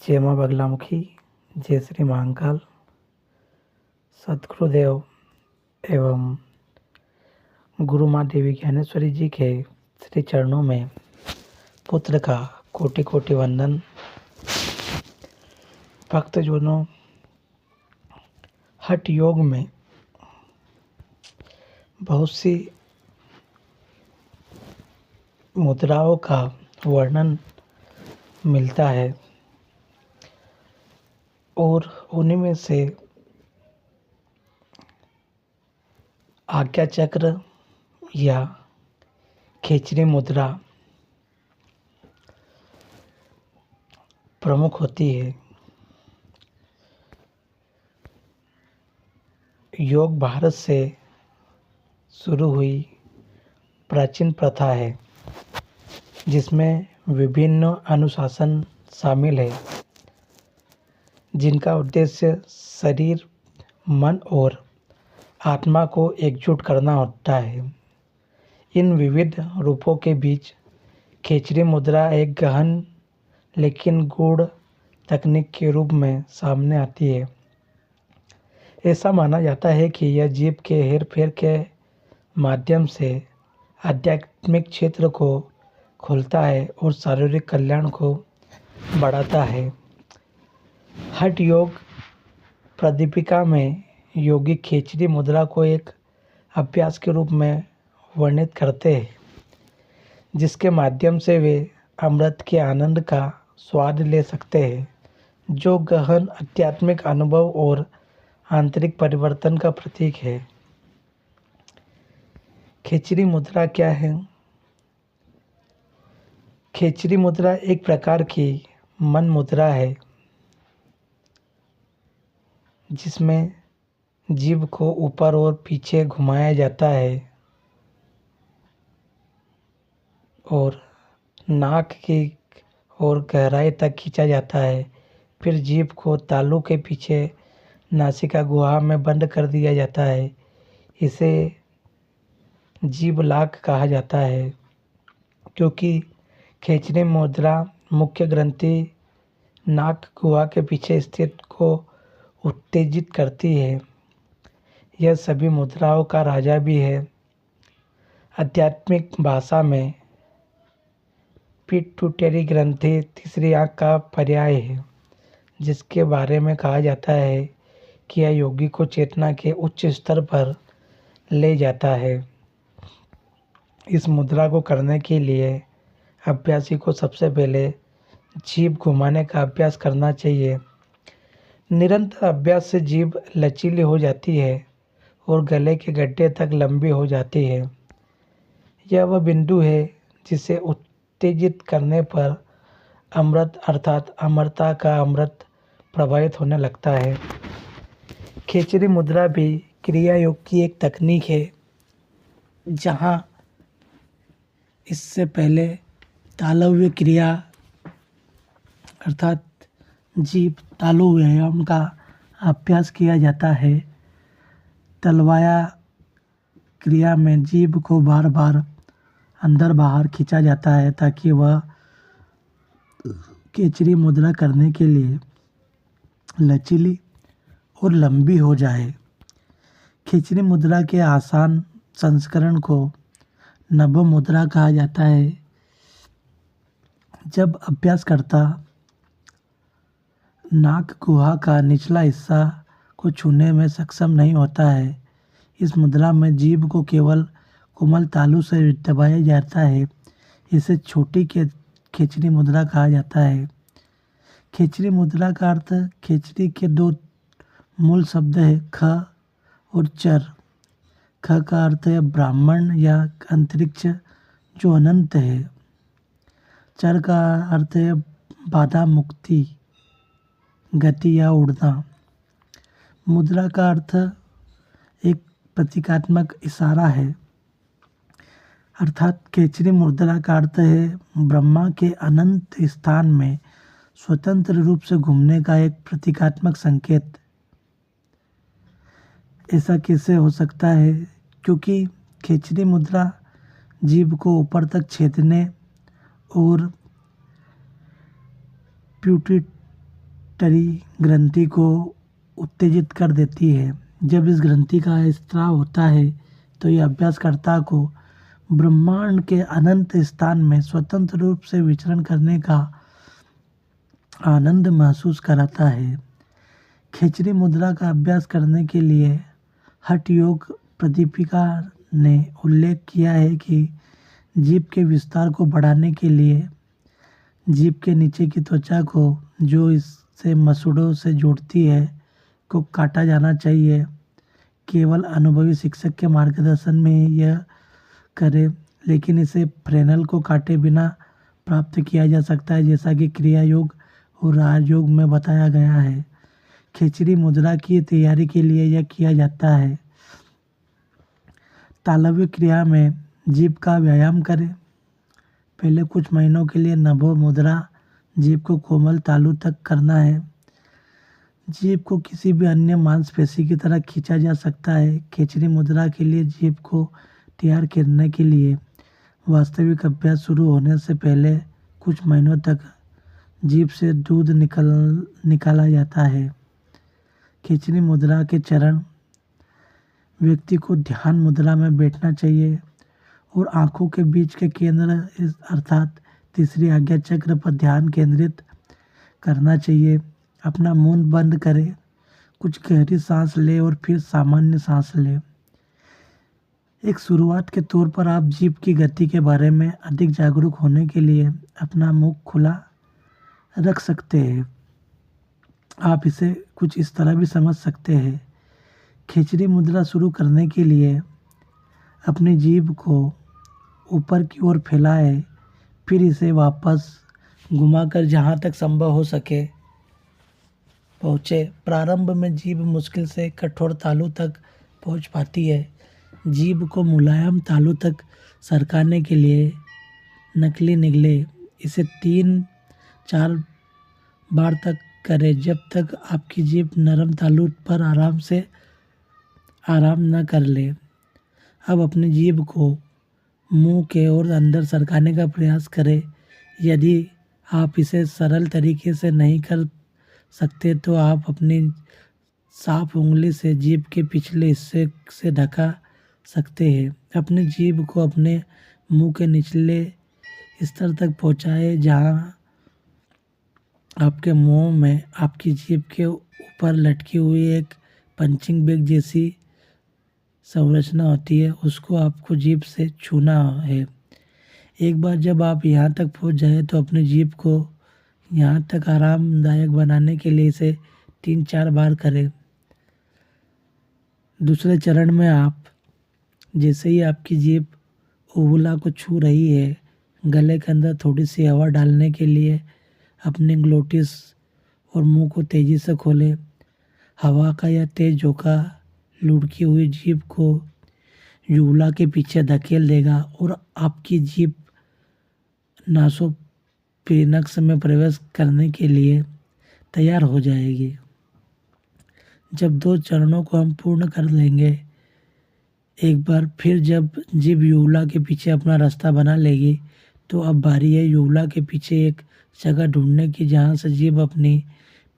जय माँ बगलामुखी, जय श्री महाकाल। सद्गुरुदेव एवं गुरु माँ देवी ज्ञानेश्वरी जी के श्री चरणों में पुत्र का कोटि कोटि वंदन। भक्तजनों, हठ योग में बहुत सी मुद्राओं का वर्णन मिलता है और उन्हीं में से आज्ञा चक्र या खेचरी मुद्रा प्रमुख होती है। योग भारत से शुरू हुई प्राचीन प्रथा है जिसमें विभिन्न अनुशासन शामिल है, जिनका उद्देश्य शरीर, मन और आत्मा को एकजुट करना होता है। इन विविध रूपों के बीच खेचरी मुद्रा एक गहन लेकिन गूढ़ तकनीक के रूप में सामने आती है। ऐसा माना जाता है कि यह जीव के हेरफेर के माध्यम से आध्यात्मिक क्षेत्र को खोलता है और शारीरिक कल्याण को बढ़ाता है। हठ योग प्रदीपिका में योगी खेचरी मुद्रा को एक अभ्यास के रूप में वर्णित करते हैं, जिसके माध्यम से वे अमृत के आनंद का स्वाद ले सकते हैं, जो गहन आध्यात्मिक अनुभव और आंतरिक परिवर्तन का प्रतीक है। खेचरी मुद्रा क्या है? खेचरी मुद्रा एक प्रकार की मन मुद्रा है जिसमें जीभ को ऊपर और पीछे घुमाया जाता है और नाक की ओर गहराई तक खींचा जाता है। फिर जीभ को तालू के पीछे नासिका गुहा में बंद कर दिया जाता है। इसे जीभ लाक कहा जाता है क्योंकि खेचरी मुद्रा मुख्य ग्रंथि नाक गुहा के पीछे स्थित को उत्तेजित करती है। यह सभी मुद्राओं का राजा भी है। आध्यात्मिक भाषा में पिट्यूटरी ग्रंथि तीसरी आंख का पर्याय है, जिसके बारे में कहा जाता है कि यह योगी को चेतना के उच्च स्तर पर ले जाता है। इस मुद्रा को करने के लिए अभ्यासी को सबसे पहले जीभ घुमाने का अभ्यास करना चाहिए। निरंतर अभ्यास से जीभ लचीली हो जाती है और गले के गड्ढे तक लंबी हो जाती है। यह वह बिंदु है जिसे उत्तेजित करने पर अमृत अर्थात अमरता का अमृत प्रवाहित होने लगता है। खेचरी मुद्रा भी क्रिया योग की एक तकनीक है, जहाँ इससे पहले तालव्य क्रिया अर्थात जीभ तालु व्यायाम का अभ्यास किया जाता है। तलवाया क्रिया में जीभ को बार बार अंदर बाहर खींचा जाता है ताकि वह खेचरी मुद्रा करने के लिए लचीली और लंबी हो जाए। खेचरी मुद्रा के आसान संस्करण को नभ मुद्रा कहा जाता है। जब अभ्यासकर्ता नाक गुहा का निचला हिस्सा को छूने में सक्षम नहीं होता है, इस मुद्रा में जीभ को केवल कोमल तालु से दबाया जाता है। इसे छोटी खेचरी मुद्रा कहा जाता है। खेचरी मुद्रा का अर्थ खेचरी के दो मूल शब्द है ख और चर। ख का अर्थ है ब्राह्मण या अंतरिक्ष जो अनंत है। चर का अर्थ है बाधा मुक्ति, गति या उड़ना। मुद्रा का अर्थ एक प्रतीकात्मक इशारा है, अर्थात खेचरी मुद्रा का अर्थ है ब्रह्मा के अनंत स्थान में स्वतंत्र रूप से घूमने का एक प्रतीकात्मक संकेत। ऐसा कैसे हो सकता है? क्योंकि खेचरी मुद्रा जीभ को ऊपर तक छेदने और ऑल्फैक्टरी ग्रंथि को उत्तेजित कर देती है। जब इस ग्रंथि का स्राव होता है तो यह अभ्यासकर्ता को ब्रह्मांड के अनंत स्थान में स्वतंत्र रूप से विचरण करने का आनंद महसूस कराता है। खेचरी मुद्रा का अभ्यास करने के लिए हठ योग प्रदीपिका ने उल्लेख किया है कि जीभ के विस्तार को बढ़ाने के लिए जीभ के नीचे की त्वचा को, जो इससे मसूड़ों से जोड़ती है, को काटा जाना चाहिए। केवल अनुभवी शिक्षक के मार्गदर्शन में यह करें, लेकिन इसे फ्रेनल को काटे बिना प्राप्त किया जा सकता है, जैसा कि क्रिया योग और राजयोग में बताया गया है। खेचरी मुद्रा की तैयारी के लिए यह किया जाता है। तालव्य क्रिया में जीभ का व्यायाम करें। पहले कुछ महीनों के लिए नभो मुद्रा जीभ को कोमल तालु तक करना है। जीभ को किसी भी अन्य मांसपेशी की तरह खींचा जा सकता है। खेचरी मुद्रा के लिए जीभ को तैयार करने के लिए वास्तविक अभ्यास शुरू होने से पहले कुछ महीनों तक जीभ से दूध निकाला जाता है। खेचरी मुद्रा के चरण: व्यक्ति को ध्यान मुद्रा में बैठना चाहिए और आंखों के बीच के केंद्र अर्थात तीसरी आज्ञा चक्र पर ध्यान केंद्रित करना चाहिए। अपना मुंह बंद करें, कुछ गहरी सांस लें और फिर सामान्य सांस लें। एक शुरुआत के तौर पर आप जीभ की गति के बारे में अधिक जागरूक होने के लिए अपना मुंह खुला रख सकते हैं। आप इसे कुछ इस तरह भी समझ सकते हैं: खेचरी मुद्रा शुरू करने के लिए अपनी जीभ को ऊपर की ओर फैलाएं, फिर इसे वापस घुमाकर जहाँ तक संभव हो सके पहुँचे। प्रारंभ में जीभ मुश्किल से कठोर तालु तक पहुँच पाती है। जीभ को मुलायम तालु तक सरकाने के लिए नकली निगले इसे 3-4 बार तक करें, जब तक आपकी जीभ नरम तालु पर आराम न कर ले। अब अपनी जीभ को मुंह के और अंदर सरकाने का प्रयास करें। यदि आप इसे सरल तरीके से नहीं कर सकते तो आप अपनी साफ उंगली से जीभ के पिछले हिस्से से ढका सकते हैं। अपनी जीभ को अपने मुंह के निचले स्तर तक पहुंचाएं, जहां आपके मुंह में आपकी जीभ के ऊपर लटकी हुई एक पंचिंग बैग जैसी संरचना होती है, उसको आपको जीभ से छूना है। एक बार जब आप यहाँ तक पहुँच जाए तो अपनी जीभ को यहाँ तक आरामदायक बनाने के लिए इसे 3-4 बार करें। दूसरे चरण में आप जैसे ही आपकी जीभ उबुला को छू रही है, गले के अंदर थोड़ी सी हवा डालने के लिए अपने ग्लोटिस और मुंह को तेज़ी से खोलें। हवा का यह तेज झोंका लुढ़की हुई जीभ को यूला के पीछे धकेल देगा और आपकी जीभ नासोफिरिनक्स में प्रवेश करने के लिए तैयार हो जाएगी। जब 2 चरणों को हम पूर्ण कर लेंगे, एक बार फिर जब जीभ यूला के पीछे अपना रास्ता बना लेगी, तो अब बारी है यूला के पीछे एक जगह ढूंढने की जहां से जीभ अपनी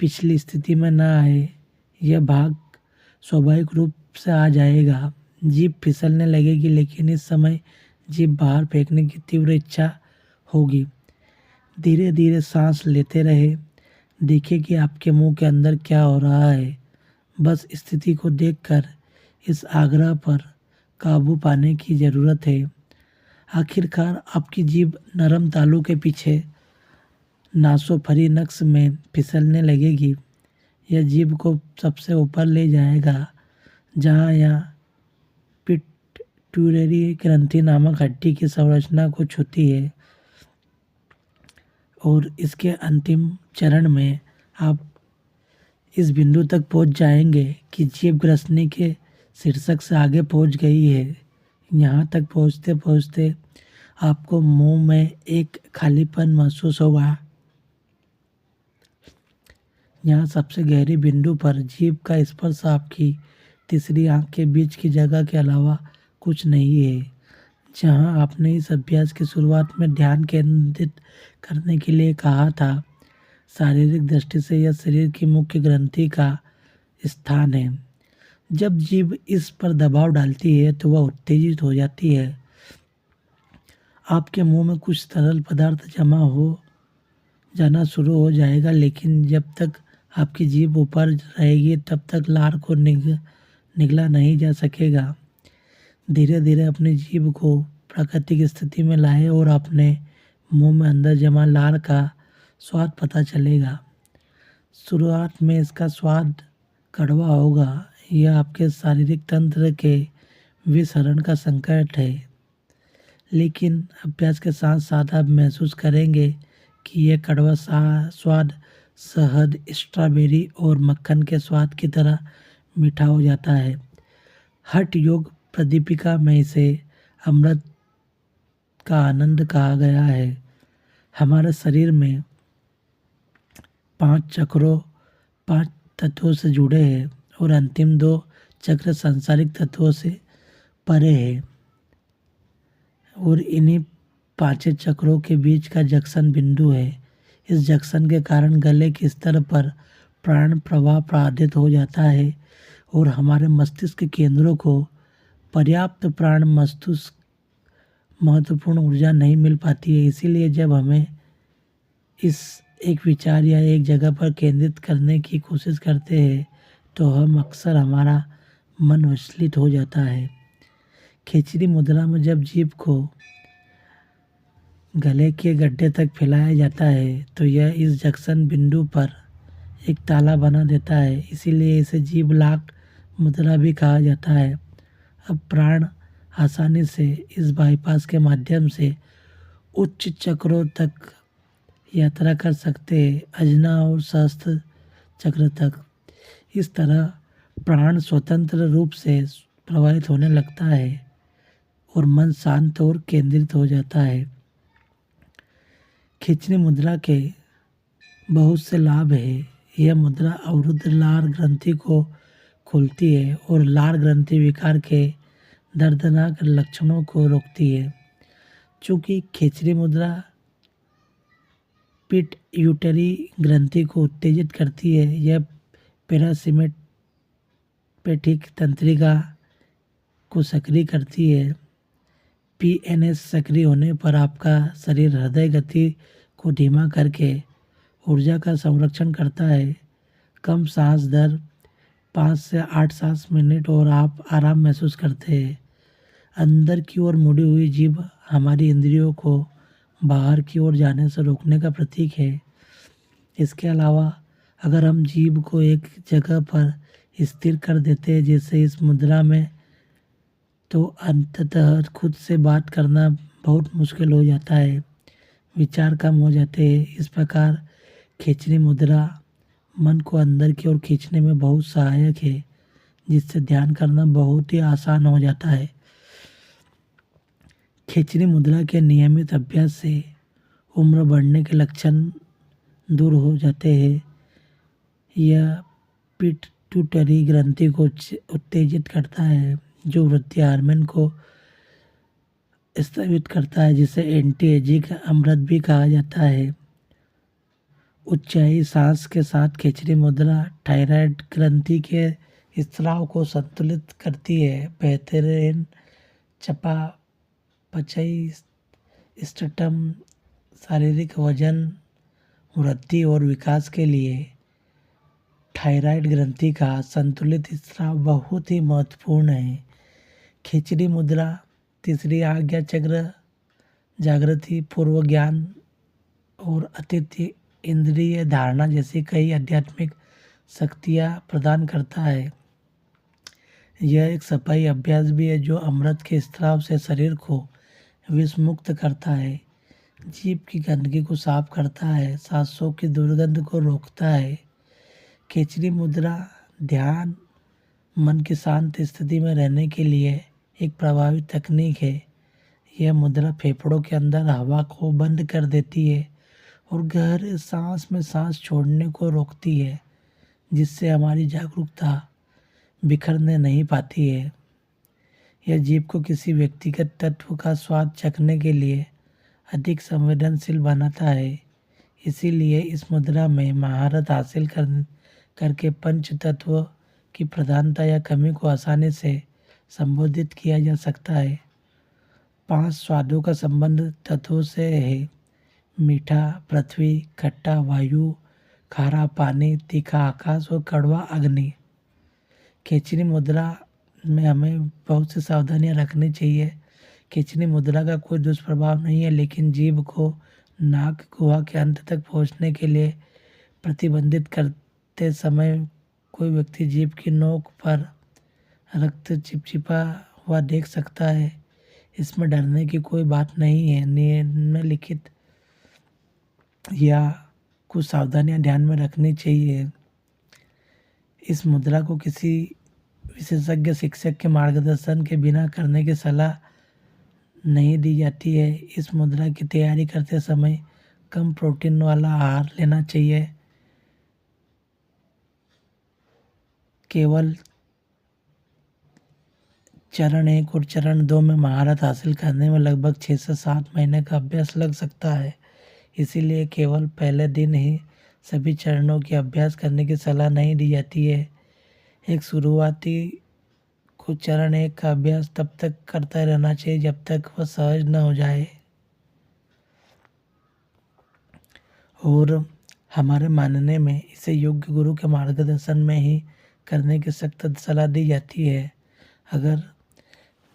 पिछली स्थिति में न आए। यह भाग स्वाभाविक रूप से आ जाएगा। जीभ फिसलने लगेगी, लेकिन इस समय जीभ बाहर फेंकने की तीव्र इच्छा होगी। धीरे धीरे सांस लेते रहे। देखिए कि आपके मुंह के अंदर क्या हो रहा है। बस स्थिति को देखकर इस आग्रह पर काबू पाने की ज़रूरत है। आखिरकार आपकी जीभ नरम तालू के पीछे नासोफिरिनक्स में फिसलने लगेगी। यह जीभ को सबसे ऊपर ले जाएगा, जहाँ यह पिट्यूटरी ग्रंथि नामक हड्डी की संरचना को छूती है, और इसके अंतिम चरण में आप इस बिंदु तक पहुंच जाएंगे कि जीभ ग्रसनी के शीर्षक से आगे पहुंच गई है। यहाँ तक पहुँचते पहुँचते आपको मुंह में एक खालीपन महसूस होगा। यहाँ सबसे गहरी बिंदु पर जीभ का स्पर्श आपकी तीसरी आंख के बीच की जगह के अलावा कुछ नहीं है, जहाँ आपने इस अभ्यास की शुरुआत में ध्यान केंद्रित करने के लिए कहा था। शारीरिक दृष्टि से यह शरीर की मुख्य ग्रंथि का स्थान है। जब जीभ इस पर दबाव डालती है तो वह उत्तेजित हो जाती है। आपके मुंह में कुछ तरल पदार्थ जमा हो जाना शुरू हो जाएगा, लेकिन जब तक आपकी जीभ ऊपर रहेगी तब तक लार को निगला नहीं जा सकेगा। धीरे धीरे अपनी जीभ को प्राकृतिक स्थिति में लाएं और अपने मुंह में अंदर जमा लार का स्वाद पता चलेगा। शुरुआत में इसका स्वाद कड़वा होगा। यह आपके शारीरिक तंत्र के विसरण का संकेत है, लेकिन अभ्यास के साथ साथ आप महसूस करेंगे कि यह कड़वा स्वाद शहद, स्ट्रॉबेरी और मक्खन के स्वाद की तरह मीठा हो जाता है। हठ योग प्रदीपिका में इसे अमृत का आनंद कहा गया है। हमारे शरीर में 5 तत्वों से जुड़े हैं और अंतिम 2 चक्र सांसारिक तत्वों से परे हैं, और इन्हीं 5 चक्रों के बीच का जंक्शन बिंदु है। इस जंक्शन के कारण गले के स्तर पर प्राण प्रवाह बाधित हो जाता है और हमारे मस्तिष्क केंद्रों को पर्याप्त प्राण मस्तिष्क महत्वपूर्ण ऊर्जा नहीं मिल पाती है। इसीलिए जब हमें इस एक विचार या एक जगह पर केंद्रित करने की कोशिश करते हैं तो हम अक्सर हमारा मन विचलित हो जाता है। खिचड़ी मुद्रा में जब जीभ को गले के गड्ढे तक फैलाया जाता है तो यह इस जंक्शन बिंदु पर एक ताला बना देता है। इसीलिए इसे जीभ लाक मुद्रा भी कहा जाता है। अब प्राण आसानी से इस बाईपास के माध्यम से उच्च चक्रों तक यात्रा कर सकते हैं, अजना और सहस्त्र चक्र तक। इस तरह प्राण स्वतंत्र रूप से प्रवाहित होने लगता है और मन शांत और केंद्रित हो जाता है। खिचड़ी मुद्रा के बहुत से लाभ हैं। यह मुद्रा अवरुद्ध लार ग्रंथि को खोलती है और लार ग्रंथि विकार के दर्दनाक लक्षणों को रोकती है। चूँकि खिचड़ी मुद्रा पिट्यूटरी ग्रंथि को उत्तेजित करती है, यह पैरासिम्पैथिक तंत्रिका को सक्रिय करती है। पीएनएस सक्रिय होने पर आपका शरीर हृदय गति को धीमा करके ऊर्जा का संरक्षण करता है। कम सांस दर 5 से 8 सांस मिनट और आप आराम महसूस करते हैं। अंदर की ओर मुड़ी हुई जीभ हमारी इंद्रियों को बाहर की ओर जाने से रोकने का प्रतीक है। इसके अलावा अगर हम जीभ को एक जगह पर स्थिर कर देते हैं जैसे इस मुद्रा में, तो अंततः खुद से बात करना बहुत मुश्किल हो जाता है, विचार कम हो जाते हैं। इस प्रकार खिचड़ी मुद्रा मन को अंदर की ओर खींचने में बहुत सहायक है, जिससे ध्यान करना बहुत ही आसान हो जाता है। खिचड़ी मुद्रा के नियमित अभ्यास से उम्र बढ़ने के लक्षण दूर हो जाते हैं। यह पिट्यूटरी ग्रंथि को उत्तेजित करता है, जो वृद्धि हार्मोन को स्थगित करता है, जिसे एंटी एजिंग अमृत भी कहा जाता है। ऊंचाई सांस के साथ खिचड़ी मुद्रा थायराइड ग्रंथि के स्राव को संतुलित करती है। बेहतरीन चयापचय सिस्टम, शारीरिक वजन वृद्धि और विकास के लिए थायराइड ग्रंथि का संतुलित स्राव बहुत ही महत्वपूर्ण है। खिचड़ी मुद्रा तीसरी आज्ञा चक्र, जागृति, पूर्व ज्ञान और अतीत इंद्रिय धारणा जैसी कई आध्यात्मिक शक्तियाँ प्रदान करता है। यह एक सफाई अभ्यास भी है जो अमृत के स्राव से शरीर को विषमुक्त करता है, जीभ की गंदगी को साफ करता है, सांसों की दुर्गंध को रोकता है। खिचड़ी मुद्रा ध्यान, मन की शांत स्थिति में रहने के लिए एक प्रभावी तकनीक है। यह मुद्रा फेफड़ों के अंदर हवा को बंद कर देती है और गहरे सांस में सांस छोड़ने को रोकती है, जिससे हमारी जागरूकता बिखरने नहीं पाती है। यह जीभ को किसी व्यक्तिगत तत्व का स्वाद चखने के लिए अधिक संवेदनशील बनाता है। इसीलिए इस मुद्रा में महारत हासिल करके पंच तत्व की प्रधानता या कमी को आसानी से संबोधित किया जा सकता है। 5 स्वादों का संबंध तत्वों से है। मीठा पृथ्वी, खट्टा वायु, खारा पानी, तीखा आकाश और कड़वा अग्नि। खिचड़ी मुद्रा में हमें बहुत सी सावधानियां रखनी चाहिए। खिचड़ी मुद्रा का कोई दुष्प्रभाव नहीं है, लेकिन जीभ को नाक गुहा के अंत तक पहुंचने के लिए प्रतिबंधित करते समय कोई व्यक्ति जीभ की नोक पर रक्त चिपचिपा हुआ देख सकता है। इसमें डरने की कोई बात नहीं है। निम्नलिखित या कुछ सावधानियां ध्यान में रखनी चाहिए। इस मुद्रा को किसी विशेषज्ञ शिक्षक के मार्गदर्शन के बिना करने की सलाह नहीं दी जाती है। इस मुद्रा की तैयारी करते समय कम प्रोटीन वाला आहार लेना चाहिए। केवल चरण 1 और चरण 2 में महारत हासिल करने में लगभग 6 से 7 महीने का अभ्यास लग सकता है। इसीलिए केवल पहले दिन ही सभी चरणों की अभ्यास करने की सलाह नहीं दी जाती है। एक शुरुआती को चरण 1 का अभ्यास तब तक करता रहना चाहिए जब तक वह सहज न हो जाए। और हमारे मानने में इसे योग्य गुरु के मार्गदर्शन में ही करने की सख्त सलाह दी जाती है। अगर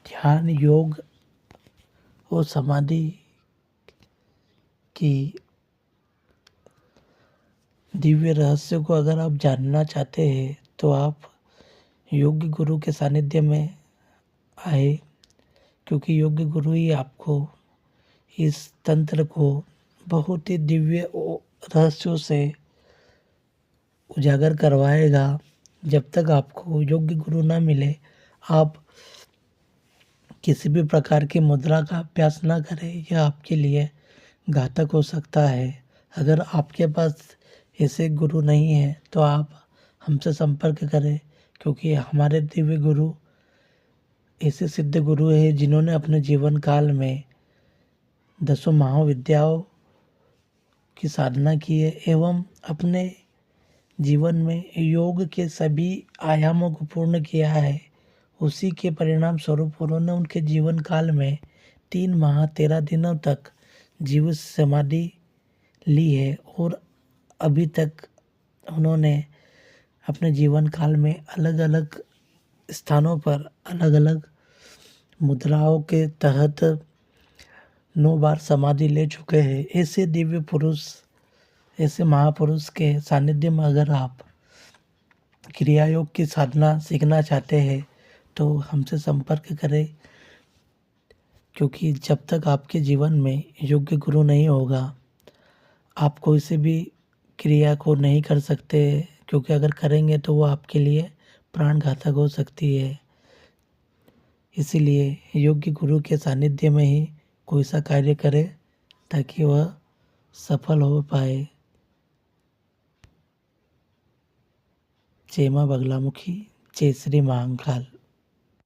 ध्यान, योग और समाधि की दिव्य रहस्य को अगर आप जानना चाहते हैं तो आप योग्य गुरु के सानिध्य में आए, क्योंकि योग्य गुरु ही आपको इस तंत्र को बहुत ही दिव्य रहस्यों से उजागर करवाएगा। जब तक आपको योग्य गुरु ना मिले आप किसी भी प्रकार की मुद्रा का अभ्यास ना करें, यह आपके लिए घातक हो सकता है। अगर आपके पास ऐसे गुरु नहीं है तो आप हमसे संपर्क करें, क्योंकि हमारे दिव्य गुरु ऐसे सिद्ध गुरु हैं जिन्होंने अपने जीवन काल में 10 महाविद्याओं की साधना की है एवं अपने जीवन में योग के सभी आयामों को पूर्ण किया है। उसी के परिणाम स्वरूप उन्होंने उनके जीवन काल में 3 माह 13 दिनों तक जीवित समाधि ली है और अभी तक उन्होंने अपने जीवन काल में अलग अलग स्थानों पर अलग अलग मुद्राओं के तहत 9 बार समाधि ले चुके हैं। ऐसे दिव्य पुरुष, ऐसे महापुरुष के सानिध्य में अगर आप क्रिया योग की साधना सीखना चाहते हैं तो हमसे संपर्क करें, क्योंकि जब तक आपके जीवन में योग्य गुरु नहीं होगा आप कोई से भी क्रिया को नहीं कर सकते, क्योंकि अगर करेंगे तो वो आपके लिए प्राण घातक हो सकती है। इसीलिए योग्य गुरु के सानिध्य में ही कोई सा कार्य करे ताकि वह सफल हो पाए। जय मां बगलामुखी, जय श्री महाकाल।